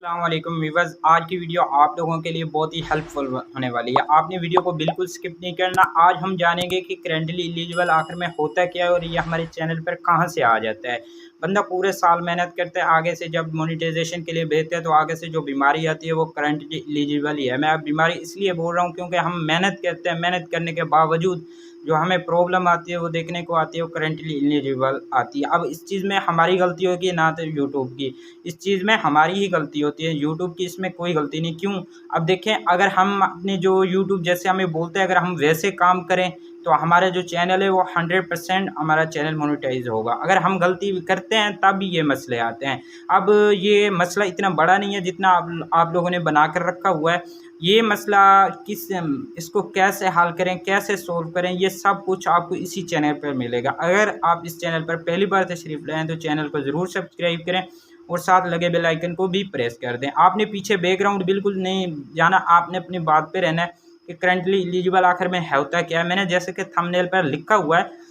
अस्सलाम वालेकुम व्यूअर्स। आज की वीडियो आप लोगों के लिए बहुत ही हेल्पफुल होने वाली है। आपने वीडियो को बिल्कुल स्किप नहीं करना। आज हम जानेंगे कि करंटली एलिजिबल आखिर में होता क्या है और ये हमारे चैनल पर कहां से आ जाता है। बंदा पूरे साल मेहनत करता है, आगे से जब मोनेटाइजेशन के लिए भेजते हैं तो आगे से जो बीमारी आती है वो करंटली एलिजिबल ही है। मैं अब बीमारी इसलिए बोल रहा हूँ क्योंकि हम मेहनत करते हैं, मेहनत करने के बावजूद जो हमें प्रॉब्लम आती है वो देखने को आती है, वो करंटली एलिजिबल आती है। अब इस चीज़ में हमारी गलती होगी ना तो यूट्यूब की, इस चीज़ में हमारी ही गलती होती है, यूट्यूब की इसमें कोई गलती नहीं। क्यों? अब देखें, अगर हम अपने जो यूट्यूब जैसे हमें बोलते हैं अगर हम वैसे काम करें तो हमारा जो चैनल है वो 100% हमारा चैनल मोनेटाइज होगा। अगर हम गलती करते हैं तब ये मसले आते हैं। अब ये मसला इतना बड़ा नहीं है जितना आप लोगों ने बना कर रखा हुआ है। ये मसला किस इसको कैसे हल करें, कैसे सोल्व करें, ये सब कुछ आपको इसी चैनल पर मिलेगा। अगर आप इस चैनल पर पहली बार तशरीफ़ लाएँ तो चैनल को ज़रूर सब्सक्राइब करें और साथ लगे बेल आइकन को भी प्रेस कर दें। आपने पीछे बैकग्राउंड बिल्कुल नहीं जाना, आपने अपनी बात पे रहना है कि करंटली एलिजिबल आखिर में होता क्या है। मैंने जैसे कि थंबनेल पर लिखा हुआ है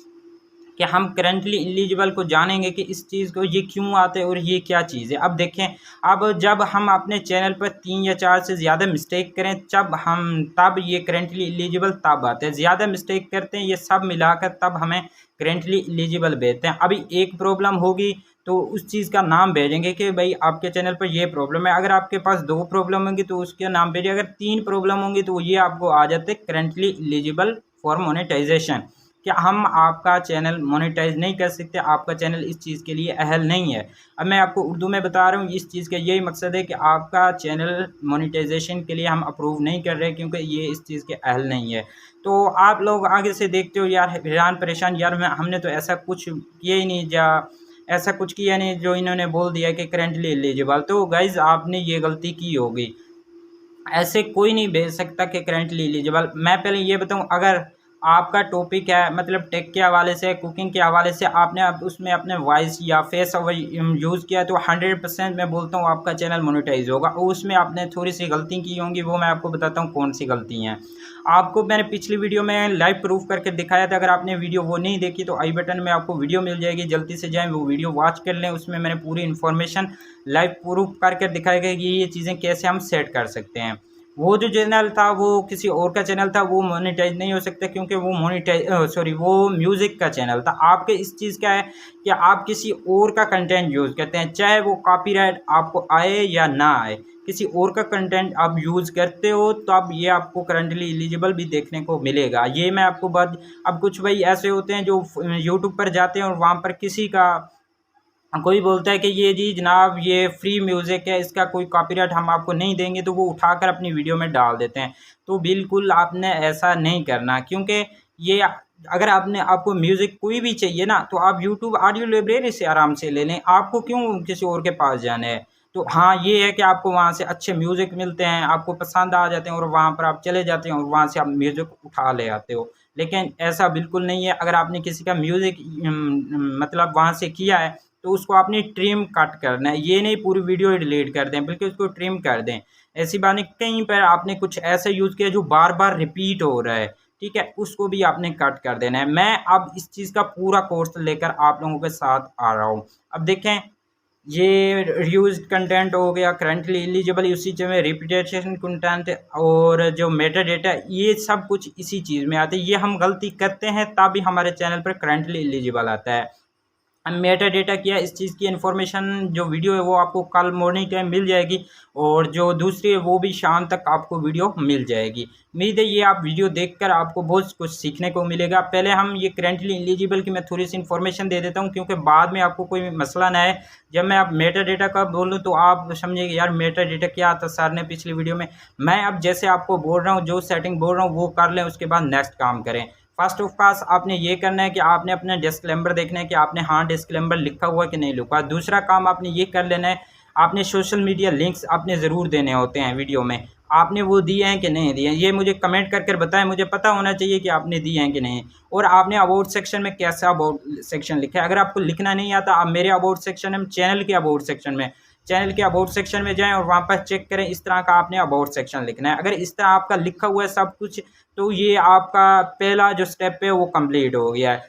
कि हम करंटली एलिजिबल को जानेंगे कि इस चीज़ को ये क्यों आते हैं और ये क्या चीज़ है। अब देखें, अब जब हम अपने चैनल पर 3 या 4 से ज़्यादा मिस्टेक करें तब ये करंटली एलिजिबल तब आते हैं। ज़्यादा मिस्टेक करते हैं ये सब मिलाकर तब हमें करंटली एलिजिबल भेजते हैं। अभी एक प्रॉब्लम होगी तो उस चीज़ का नाम भेजेंगे कि भाई आपके चैनल पर ये प्रॉब्लम है। अगर आपके पास 2 प्रॉब्लम होंगी तो उसके नाम भेजिए। अगर 3 प्रॉब्लम होंगी तो ये आपको आ जाते हैं करंटली एलिजिबल फॉर मोनेटाइजेशन। कि हम आपका चैनल मोनेटाइज नहीं कर सकते, आपका चैनल इस चीज़ के लिए अहल नहीं है। अब मैं आपको उर्दू में बता रहा हूँ, इस चीज़ का यही मकसद है कि आपका चैनल मोनेटाइजेशन के लिए हम अप्रूव नहीं कर रहे क्योंकि ये इस चीज़ के अहल नहीं है। तो आप लोग आगे से देखते हो यार हैरान परेशान, यार हमने तो ऐसा कुछ किया ही नहीं, या ऐसा कुछ किया नहीं जो इन्होंने बोल दिया कि करंटली एलिजिबल। तो गाइज़ आपने ये गलती की होगी। ऐसे कोई नहीं भेज सकता कि करंटली एलिजिबल। मैं पहले ये बताऊं, अगर आपका टॉपिक है मतलब टेक के हवाले से, कुकिंग के हवाले से, आपने अब उसमें अपने वॉइस या फेस यूज़ किया तो 100% मैं बोलता हूँ आपका चैनल मोनेटाइज होगा। और उसमें आपने थोड़ी सी गलती की होंगी, वो मैं आपको बताता हूँ कौन सी गलती हैं। आपको मैंने पिछली वीडियो में लाइव प्रूफ करके दिखाया था। अगर आपने वीडियो वो नहीं देखी तो आई बटन में आपको वीडियो मिल जाएगी, जल्दी से जाएँ वो वीडियो वॉच कर लें। उसमें मैंने पूरी इन्फॉर्मेशन लाइव प्रूफ करके दिखाया गया कि ये चीज़ें कैसे हम सेट कर सकते हैं। वो जो चैनल था वो किसी और का चैनल था, वो मोनेटाइज नहीं हो सकता क्योंकि वो म्यूज़िक का चैनल था। आपके इस चीज़ क्या है कि आप किसी और का कंटेंट यूज़ करते हैं, चाहे वो कॉपीराइट आपको आए या ना आए, किसी और का कंटेंट आप यूज़ करते हो तो अब ये आपको करंटली एलिजिबल भी देखने को मिलेगा। ये मैं आपको बात, अब कुछ भाई ऐसे होते हैं जो यूट्यूब पर जाते हैं और वहाँ पर किसी का कोई बोलता है कि ये जी जनाब ये फ्री म्यूज़िक है, इसका कोई कॉपीराइट हम आपको नहीं देंगे, तो वो उठाकर अपनी वीडियो में डाल देते हैं। तो बिल्कुल आपने ऐसा नहीं करना, क्योंकि ये अगर आपको म्यूज़िक कोई भी चाहिए ना तो आप यूट्यूब ऑडियो लाइब्रेरी से आराम से ले लें। आपको क्यों किसी और के पास जाना है। तो हाँ, ये है कि आपको वहाँ से अच्छे म्यूज़िक मिलते हैं, आपको पसंद आ जाते हैं और वहाँ पर आप चले जाते हैं और वहाँ से आप म्यूज़िक उठा ले आते हो। लेकिन ऐसा बिल्कुल नहीं है। अगर आपने किसी का म्यूज़िक मतलब वहाँ से किया है तो उसको आपने ट्रिम कट करना है। ये नहीं पूरी वीडियो ही डिलीट कर दें, बल्कि उसको ट्रिम कर दें। ऐसी बात नहीं, कहीं पर आपने कुछ ऐसा यूज़ किया जो बार-बार रिपीट हो रहा है, ठीक है? उसको भी आपने कट कर देना है। मैं अब इस चीज़ का पूरा कोर्स लेकर आप लोगों के साथ आ रहा हूँ। अब देखें, ये रीयूज़्ड कंटेंट हो गया, करंटली एलिजिबल उसी में रिपीटेशन कंटेंट और जो मेटा डेटा, ये सब कुछ इसी चीज़ में आते हैं। ये हम गलती करते हैं तभी हमारे चैनल पर करंटली एलिजिबल आता है। मेटा डेटा किया, इस चीज़ की इन्फॉर्मेशन जो वीडियो है वो आपको कल मॉर्निंग टाइम मिल जाएगी और जो दूसरी है वो भी शाम तक आपको वीडियो मिल जाएगी। उम्मीद है ये आप वीडियो देखकर आपको बहुत कुछ सीखने को मिलेगा। पहले हम ये करंटली एलिजिबल की मैं थोड़ी सी इन्फॉर्मेशन दे देता हूँ क्योंकि बाद में आपको कोई मसला ना आए। जब मैं अब मेटा डेटा का बोलूँ तो आप समझिए यार मेटा डेटा क्या था सर ने पिछली वीडियो में। मैं अब जैसे आपको बोल रहा हूँ, जो सेटिंग बोल रहा हूँ वो कर लें, उसके बाद नेक्स्ट काम करें। फर्स्ट ऑफ पास आपने ये करना है कि आपने अपना डिस्क्लेमर देखना है कि आपने हाँ डिस्क्लेमर लिखा हुआ कि नहीं लिखा। दूसरा काम आपने ये कर लेना है, आपने सोशल मीडिया लिंक्स आपने ज़रूर देने होते हैं वीडियो में। आपने वो दिए हैं कि नहीं दिए हैं, ये मुझे कमेंट कर बताएं, मुझे पता होना चाहिए कि आपने दिए हैं कि नहीं। और आपने अबाउट सेक्शन में कैसा अबाउट सेक्शन लिखा है। अगर आपको लिखना नहीं आता, आप मेरे अबाउट सेक्शन में, चैनल के अबाउट सेक्शन में जाएं और वहाँ पर चेक करें, इस तरह का आपने अबाउट सेक्शन लिखना है। अगर इस तरह आपका लिखा हुआ है सब कुछ, तो ये आपका पहला जो स्टेप है वो कंप्लीट हो गया है।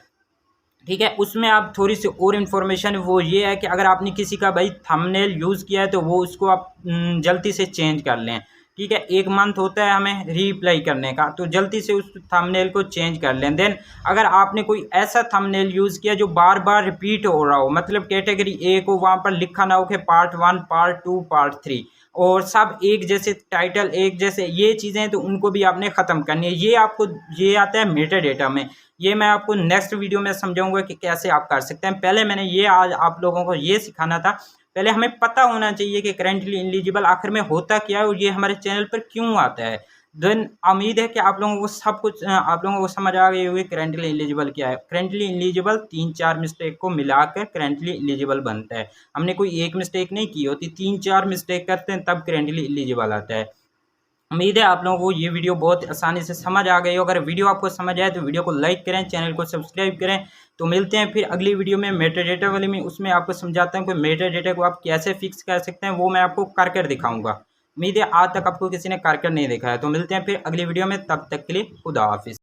ठीक है। उसमें आप थोड़ी-सी और इन्फॉर्मेशन वो ये है कि अगर आपने किसी का भाई थंबनेल यूज़ किया है तो वो उसको आप जल्दी से चेंज कर लें। ठीक है, 1 मंथ होता है हमें रीअप्लाई करने का, तो जल्दी से उस थंबनेल को चेंज कर लें। देन अगर आपने कोई ऐसा थंबनेल यूज़ किया जो बार-बार रिपीट हो रहा हो, मतलब कैटेगरी एक हो, वहाँ पर लिखा ना हो कि पार्ट 1, पार्ट 2, पार्ट 3 और सब एक जैसे टाइटल, एक जैसे ये चीज़ें, तो उनको भी आपने ख़त्म करनी है। ये आता है मेटा डेटा में। ये मैं आपको नेक्स्ट वीडियो में समझाऊंगा कि कैसे आप कर सकते हैं। पहले मैंने ये आज आप लोगों को ये सिखाना था। पहले हमें पता होना चाहिए कि करेंटली एलिजिबल आखिर में होता क्या है और ये हमारे चैनल पर क्यों आता है। देन उम्मीद है कि आप लोगों को सब कुछ आप लोगों को समझ आ गई होगी करेंटली एलिजिबल क्या है। करेंटली एलिजिबल 3-4 मिस्टेक को मिलाकर करेंटली एलिजिबल बनता है। हमने कोई एक मिस्टेक नहीं की होती, 3-4 मिस्टेक करते हैं तब करेंटली एलिजिबल आता है। उम्मीद है आप लोगों को ये वीडियो बहुत आसानी से समझ आ गई हो। अगर वीडियो आपको समझ आए तो वीडियो को लाइक करें, चैनल को सब्सक्राइब करें। तो मिलते हैं फिर अगली वीडियो में मेटा डेटा वाली में, उसमें आपको समझाता हूँ कि मेटा डेटा को आप कैसे फिक्स कर सकते हैं, वो मैं आपको कर दिखाऊंगा। उम्मीद है आज तक आपको किसी ने कर नहीं दिखाया। तो मिलते हैं फिर अगली वीडियो में, तब तक के लिए खुदा हाफिज़।